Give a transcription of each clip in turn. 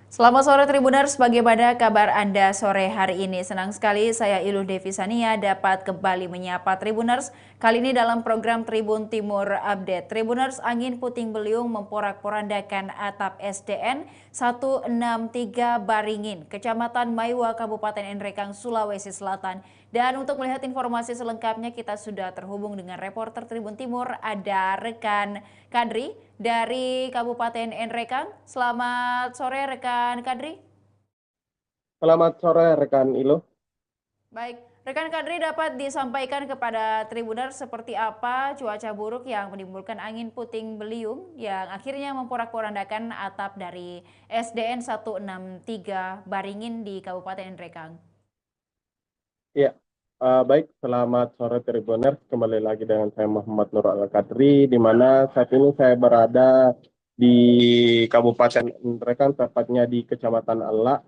Selamat sore Tribuners, bagaimana kabar Anda sore hari ini? Senang sekali saya Ilu Devisania dapat kembali menyapa Tribuners. Kali ini dalam program Tribun Timur Update. Tribuners, angin puting beliung memporak-porandakan atap SDN 163 Baringin, Kecamatan Maiwa, Kabupaten Nrekang, Sulawesi Selatan. Dan untuk melihat informasi selengkapnya kita sudah terhubung dengan reporter Tribun Timur, ada rekan Kadri dari Kabupaten Nrekang. Selamat sore rekan Kadri. Selamat sore rekan Ilo. Baik, rekan Kadri dapat disampaikan kepada Tribuners seperti apa cuaca buruk yang menimbulkan angin puting beliung yang akhirnya memporak-porandakan atap dari SDN 163 Baringin di Kabupaten Nrekang. Ya, baik. Selamat sore Tribuners. Kembali lagi dengan saya Muhammad Nur Al-Qadri, di mana saat ini saya berada di Kabupaten Nrekang, tepatnya di Kecamatan Ala,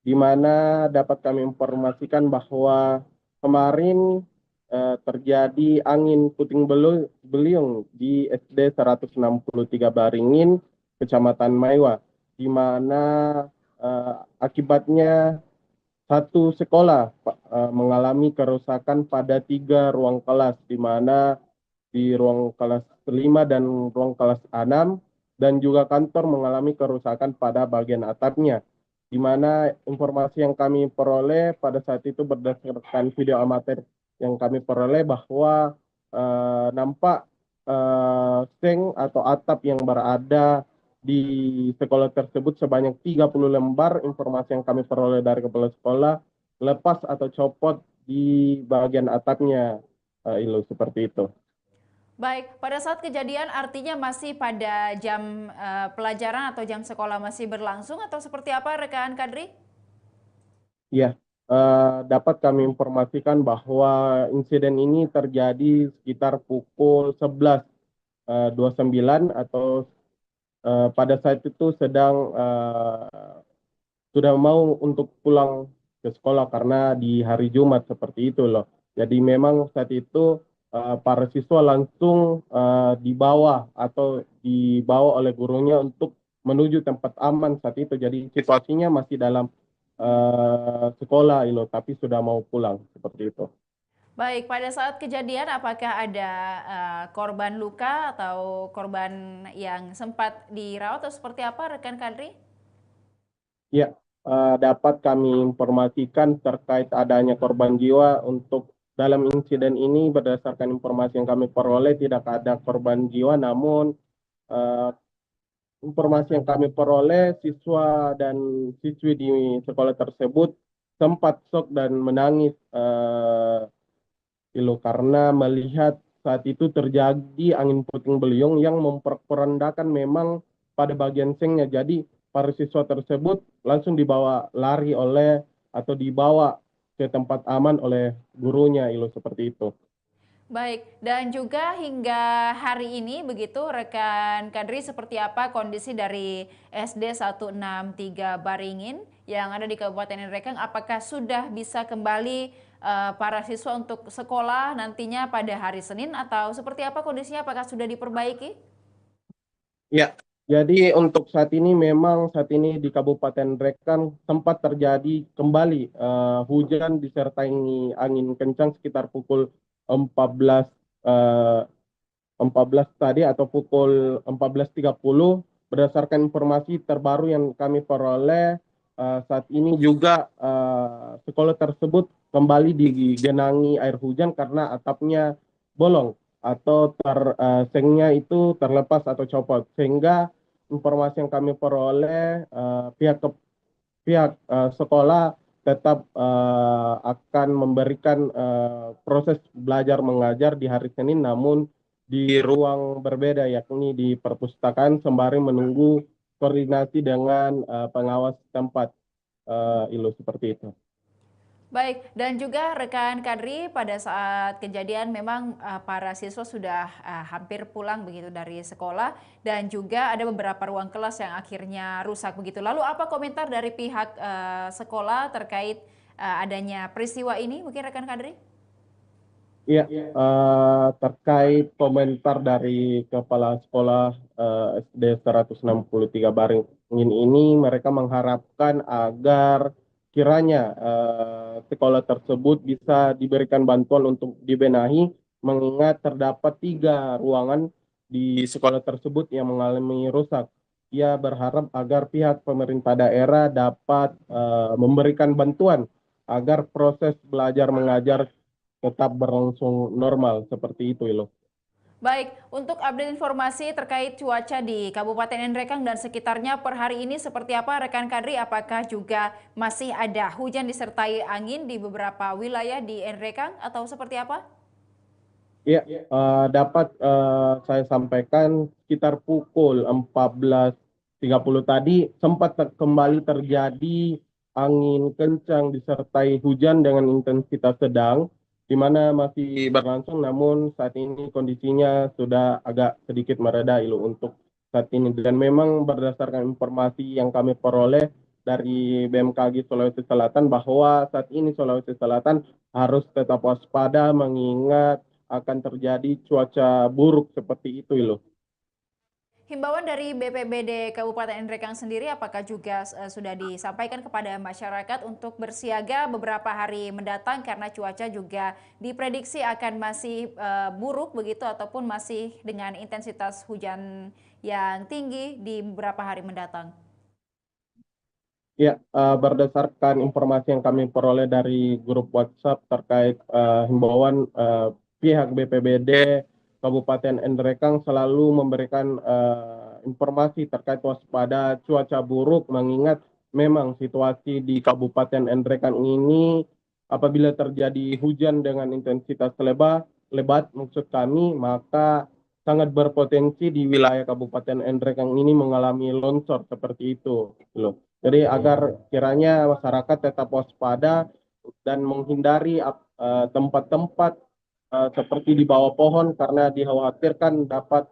di mana dapat kami informasikan bahwa kemarin terjadi angin puting beliung di SD 163 Baringin, Kecamatan Maiwa, di mana akibatnya satu sekolah mengalami kerusakan pada 3 ruang kelas, di mana di ruang kelas 5 dan ruang kelas 6, dan juga kantor mengalami kerusakan pada bagian atapnya, di mana informasi yang kami peroleh pada saat itu berdasarkan video amatir yang kami peroleh bahwa nampak seng atau atap yang berada di sekolah tersebut sebanyak 30 lembar. Informasi yang kami peroleh dari kepala sekolah lepas atau copot di bagian atapnya, Ilo, seperti itu. Baik, pada saat kejadian artinya masih pada jam pelajaran atau jam sekolah masih berlangsung atau seperti apa rekan Kadri? Ya, dapat kami informasikan bahwa insiden ini terjadi sekitar pukul 11.29, atau pada saat itu sedang sudah mau untuk pulang ke sekolah karena di hari Jumat, seperti itu loh. Jadi memang saat itu para siswa langsung dibawa oleh gurunya untuk menuju tempat aman saat itu. Jadi situasinya masih dalam sekolah ini, tapi sudah mau pulang, seperti itu. Baik, pada saat kejadian apakah ada korban luka atau korban yang sempat dirawat atau seperti apa rekan Kadri? Ya, dapat kami informasikan terkait adanya korban jiwa. Untuk dalam insiden ini, berdasarkan informasi yang kami peroleh, tidak ada korban jiwa, namun eh, informasi yang kami peroleh, siswa dan siswi di sekolah tersebut sempat shock dan menangis, karena melihat saat itu terjadi angin puting beliung yang memperandakan memang pada bagian sengnya. Jadi para siswa tersebut langsung dibawa lari dibawa ke tempat aman oleh gurunya, seperti itu. Baik, dan juga hingga hari ini begitu rekan Kadri seperti apa kondisi dari SD 163 Baringin yang ada di Kabupaten Nrekang, apakah sudah bisa kembali para siswa untuk sekolah nantinya pada hari Senin atau seperti apa kondisinya, apakah sudah diperbaiki? Ya, jadi untuk saat ini di Kabupaten Nrekang sempat terjadi kembali hujan disertai angin kencang sekitar pukul 14 eh, 14 tadi, atau pukul 14.30. Berdasarkan informasi terbaru yang kami peroleh, saat ini juga sekolah tersebut kembali digenangi air hujan karena atapnya bolong atau sengnya itu terlepas atau copot, sehingga informasi yang kami peroleh, pihak sekolah tetap akan memberikan proses belajar mengajar di hari Senin, namun di ruang berbeda, yakni di perpustakaan, sembari menunggu koordinasi dengan pengawas tempat, seperti itu. Baik, dan juga rekan Kadri pada saat kejadian memang para siswa sudah hampir pulang begitu dari sekolah dan juga ada beberapa ruang kelas yang akhirnya rusak begitu. Lalu apa komentar dari pihak sekolah terkait adanya peristiwa ini? Mungkin rekan Kadri? Iya, terkait komentar dari Kepala Sekolah SD 163 Baring ini mereka mengharapkan agar kiranya sekolah tersebut bisa diberikan bantuan untuk dibenahi, mengingat terdapat 3 ruangan di sekolah tersebut yang mengalami rusak. Ia berharap agar pihak pemerintah daerah dapat memberikan bantuan agar proses belajar mengajar tetap berlangsung normal seperti itu, Ilo. Baik, untuk update informasi terkait cuaca di Kabupaten Nrekang dan sekitarnya per hari ini seperti apa rekan Kadri? Apakah juga masih ada hujan disertai angin di beberapa wilayah di Nrekang atau seperti apa? Ya, dapat saya sampaikan sekitar pukul 14.30 tadi sempat kembali terjadi angin kencang disertai hujan dengan intensitas sedang, di mana masih berlangsung, namun saat ini kondisinya sudah agak sedikit mereda Ilu untuk saat ini. Dan memang berdasarkan informasi yang kami peroleh dari BMKG Sulawesi Selatan bahwa saat ini Sulawesi Selatan harus tetap waspada mengingat akan terjadi cuaca buruk seperti itu, Ilo. Himbauan dari BPBD Kabupaten Nrekang sendiri apakah juga sudah disampaikan kepada masyarakat untuk bersiaga beberapa hari mendatang karena cuaca juga diprediksi akan masih buruk begitu ataupun masih dengan intensitas hujan yang tinggi di beberapa hari mendatang? Ya, berdasarkan informasi yang kami peroleh dari grup WhatsApp terkait himbauan pihak BPBD Kabupaten Nrekang selalu memberikan informasi terkait waspada cuaca buruk, mengingat memang situasi di Kabupaten Nrekang ini apabila terjadi hujan dengan intensitas lebat maksud kami, maka sangat berpotensi di wilayah Kabupaten Nrekang ini mengalami longsor seperti itu, loh. Jadi agar kiranya masyarakat tetap waspada dan menghindari tempat-tempat seperti di bawah pohon karena dikhawatirkan dapat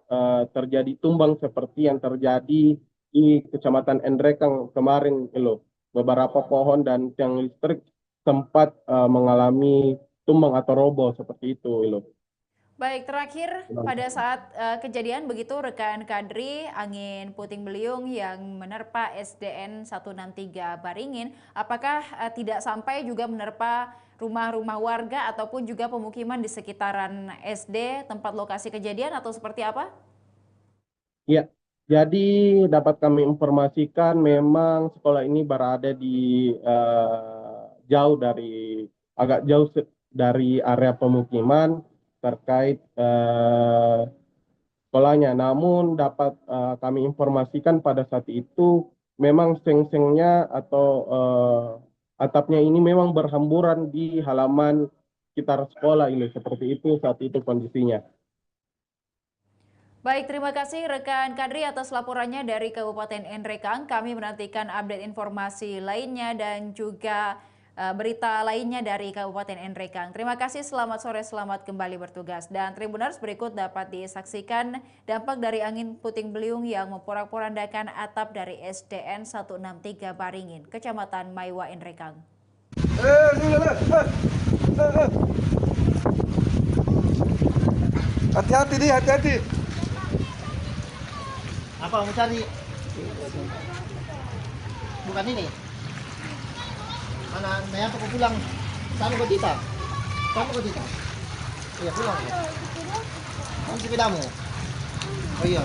terjadi tumbang seperti yang terjadi di Kecamatan Nrekang kemarin, Ilo. Beberapa pohon dan tiang listrik sempat mengalami tumbang atau roboh seperti itu, Ilo. Baik, terakhir pada saat kejadian begitu rekan Kadri, angin puting beliung yang menerpa SDN 163 Baringin, apakah tidak sampai juga menerpa rumah-rumah warga ataupun juga pemukiman di sekitaran SD tempat lokasi kejadian atau seperti apa? Ya, jadi dapat kami informasikan memang sekolah ini berada di jauh dari agak jauh dari area pemukiman terkait sekolahnya. Namun dapat kami informasikan pada saat itu memang seng-sengnya atau atapnya ini memang berhamburan di halaman sekitar sekolah ini. Seperti itu saat itu kondisinya. Baik, terima kasih rekan Kadri atas laporannya dari Kabupaten Nrekang. Kami menantikan update informasi lainnya dan juga berita lainnya dari Kabupaten Nrekang. Terima kasih, selamat sore, selamat kembali bertugas. Dan Tribuners, berikut dapat disaksikan dampak dari angin puting beliung yang memporak-porandakan atap dari SDN 163 Baringin, Kecamatan Maiwa, Nrekang. Hati-hati nih, hati-hati. Apa mau cari? Bukan ini. Mana Naya aku pulang. Kamu ke Tita? Kamu ke Tita? Iya pulang ya. Kamu sepedamu? Oh iya.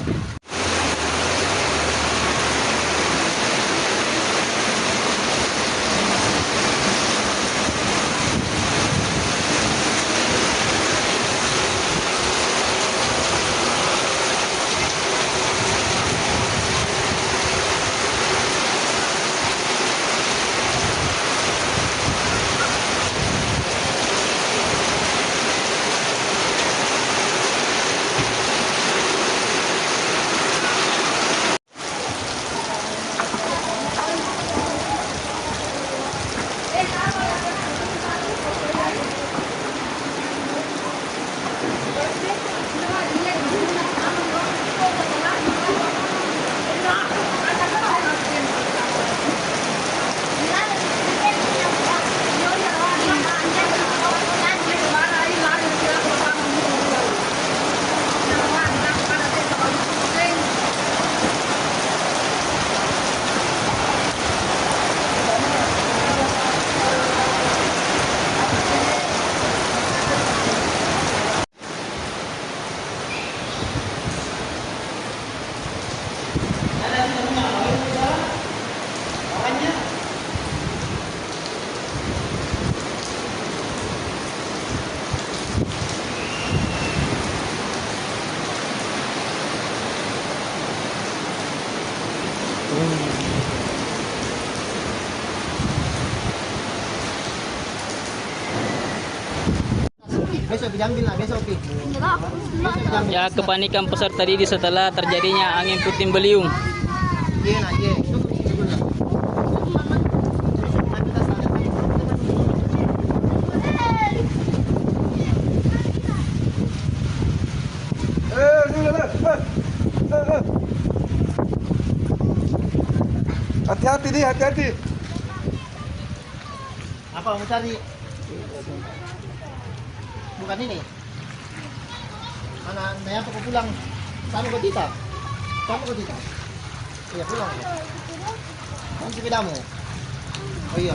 Besok diambil lah, besok Pi. Besok diambil. Ya, kepanikan peserta didik setelah terjadinya angin puting beliung. Iya nah, iya. Tunggu lah. Ambil tas tangan. Hati-hati nih, hati-hati. Apa mau cari? Bukan ini. Mana Naya apa pulang? Kamu ke Tita? Kamu ke Tita? Iya pulang. Kamu sepedamu? Oh iya.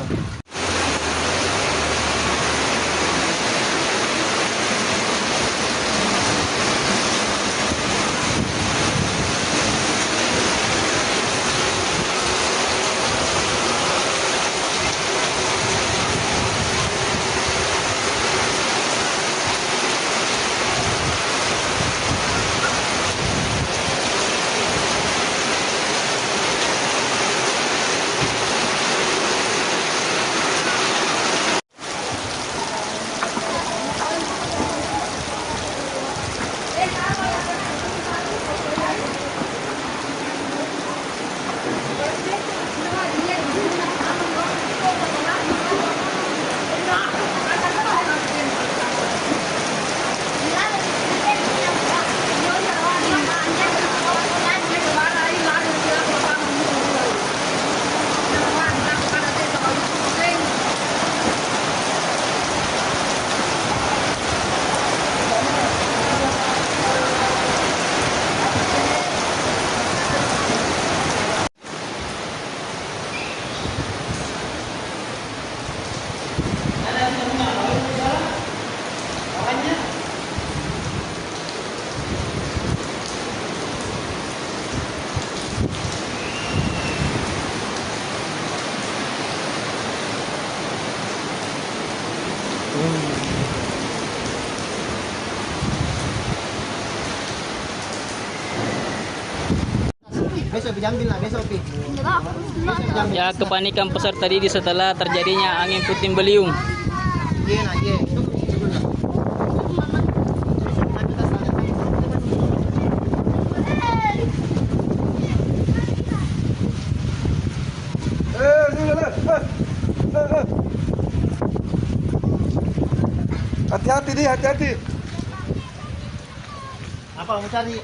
Besok diambil lah, besok Pi. Besok diambil. Ya, kepanikan peserta didik setelah terjadinya angin puting beliung. Iya nah, iya. Tunggu lah. Ambil tas tangan. Hati-hati nih, hati-hati. Apa mau cari?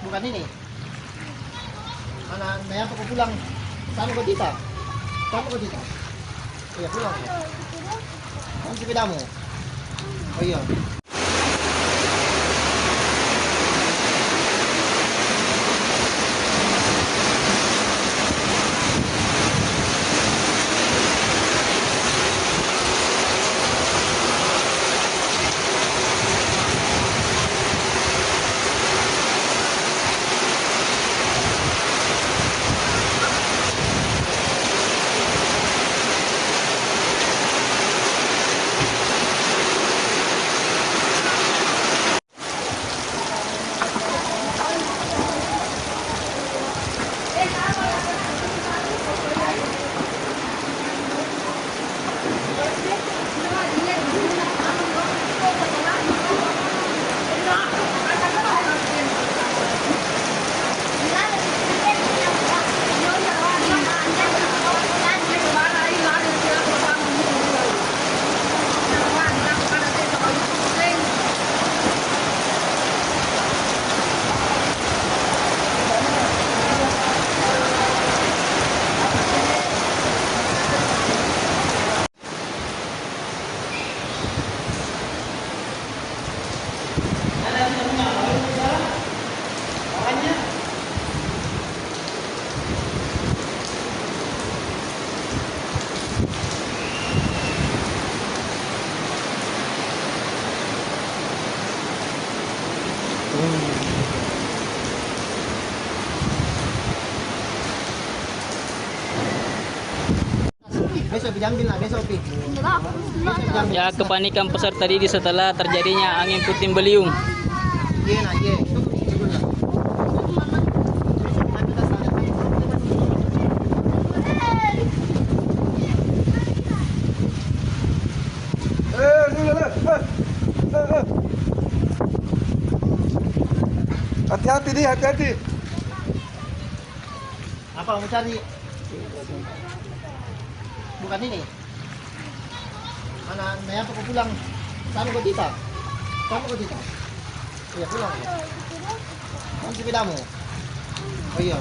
Bukan ini. Mana Naya apa pulang? Kamu ke Tita? Kamu ke Tita? Iya pulang. Kamu sepedamu? Oh iya. Besok diambil lah, besok Pi. Besok diambil. Ya, kepanikan peserta didik setelah terjadinya angin puting beliung. Iya nah, iya. Tunggu lah. Ambil tas tangan. Hati-hati di, hati-hati. Apa mau cari? Bukan ini. Mana Naya apa pulang? Sama kau Tita? Sama kau Tita? Iya pulang. Mana sepedamu? Oh iya.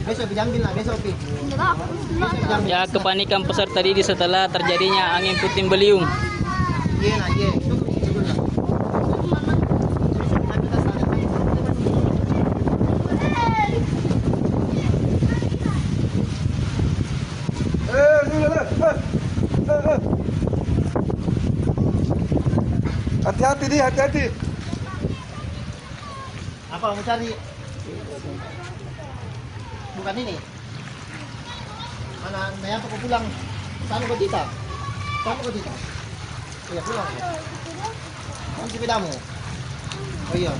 Besok diambil lah, besok Pi. Besok diambil. Ya, kepanikan peserta didik setelah terjadinya angin puting beliung. Iya lah, iya. Tunggu lah. Hati-hati di, hati-hati. Apa mau cari? Bukan ini. Mana Naya apa pulang? Sama kau Tita? Sama kau Tita? Iya pulang. Mana sepedamu? Oh iya.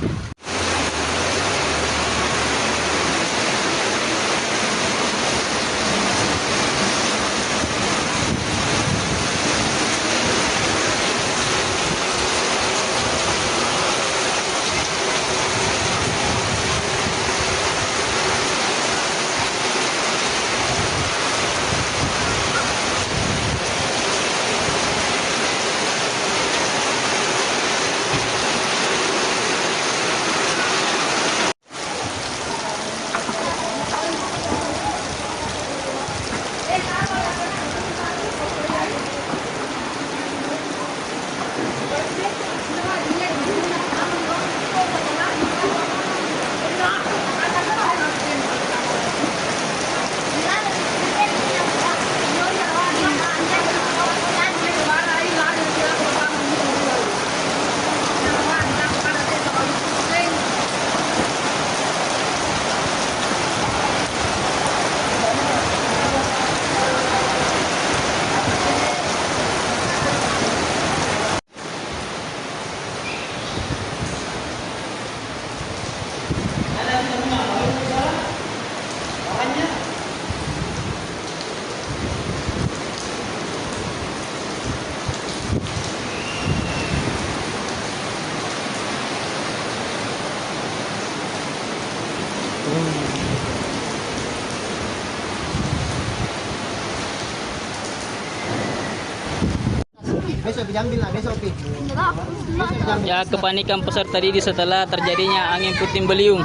Besok diambil lah, besok Pi. Besok diambil. Ya, kepanikan peserta didik setelah terjadinya angin puting beliung.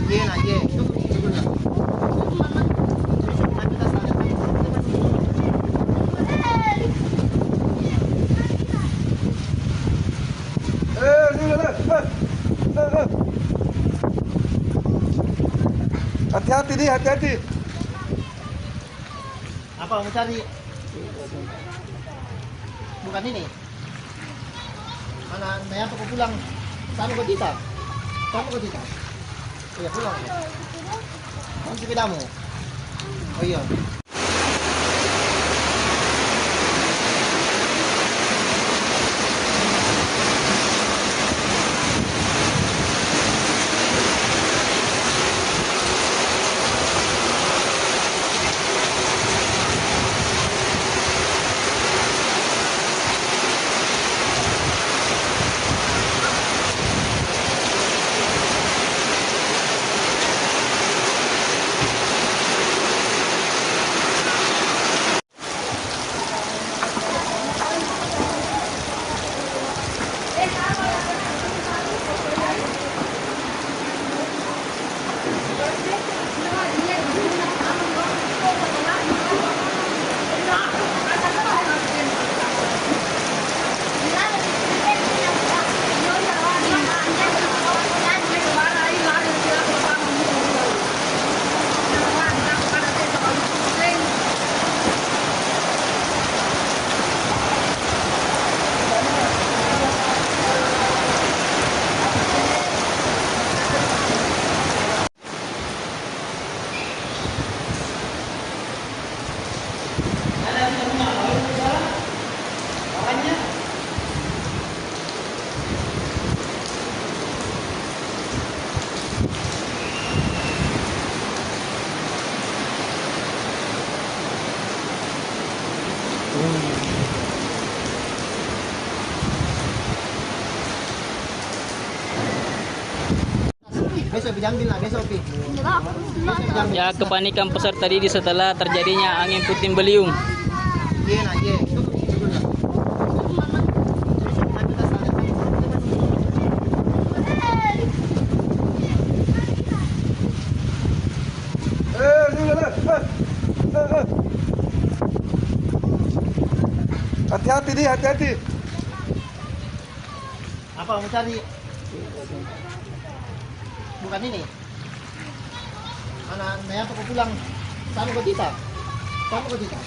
Iya lah, iya. Tunggu lah. Hati-hati di, hati-hati. Apa mau cari? Bukan ini. Mana Naya apa pulang? Sama kau Tita? Sama kau Tita? Iya pulang. Mana sepedamu? Oh iya. Besok diambil lah, besok Pi. Ya, kepanikan peserta didik setelah terjadinya angin puting beliung. Iya nah, iya. Tunggu lah. Hati-hati di, hati-hati. Apa mau cari? Bukan ini. Anak Naya apa pulang? Sama ke kita. Sama ke kita.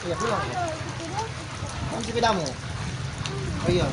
Iya pulang. Kamu sepedamu. Oh iya.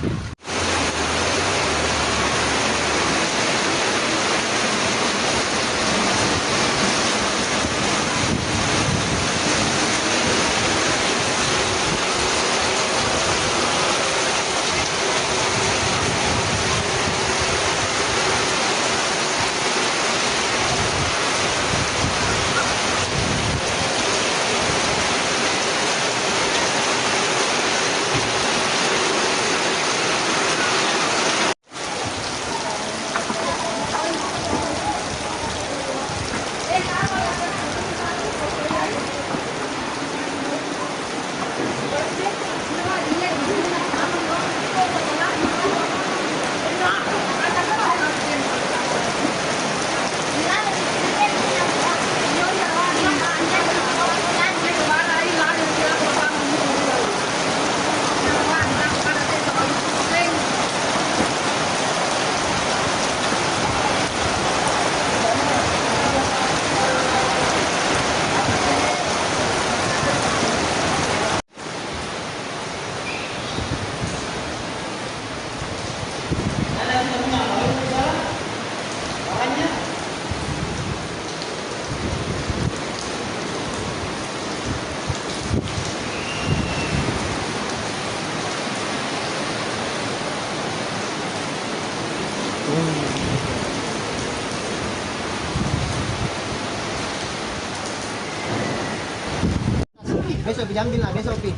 Besok diambil lah, besok Pi.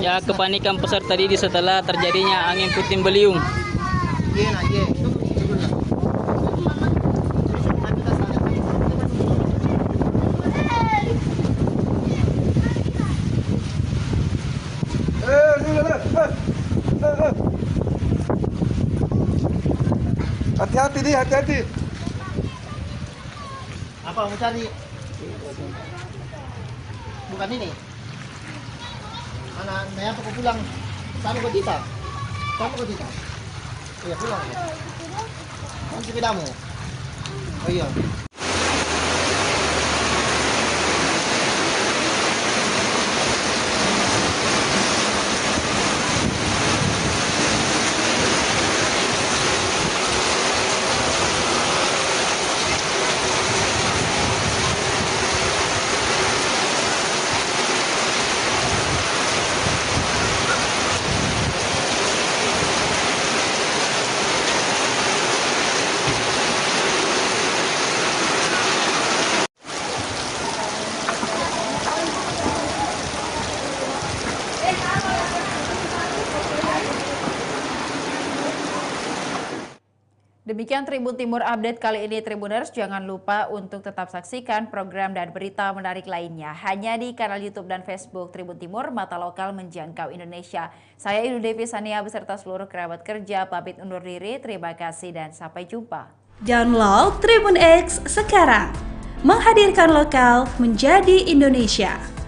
Ya, kepanikan peserta didik setelah terjadinya angin puting beliung. Iya nah, iya. Tunggu lah. Hati-hati di, hati-hati. Apa mau cari? Bukan ini. Anak Naya apa pulang? Sama ke kita. Sama ke kita. Iya pulang. Kamu sepedamu. Oh iya. Demikian Tribun Timur Update kali ini Tribuners, jangan lupa untuk tetap saksikan program dan berita menarik lainnya hanya di kanal YouTube dan Facebook Tribun Timur, mata lokal menjangkau Indonesia. Saya Ilu Devi Sania beserta seluruh kerabat kerja pamit undur diri, terima kasih dan sampai jumpa. Download Tribun X sekarang, menghadirkan lokal menjadi Indonesia.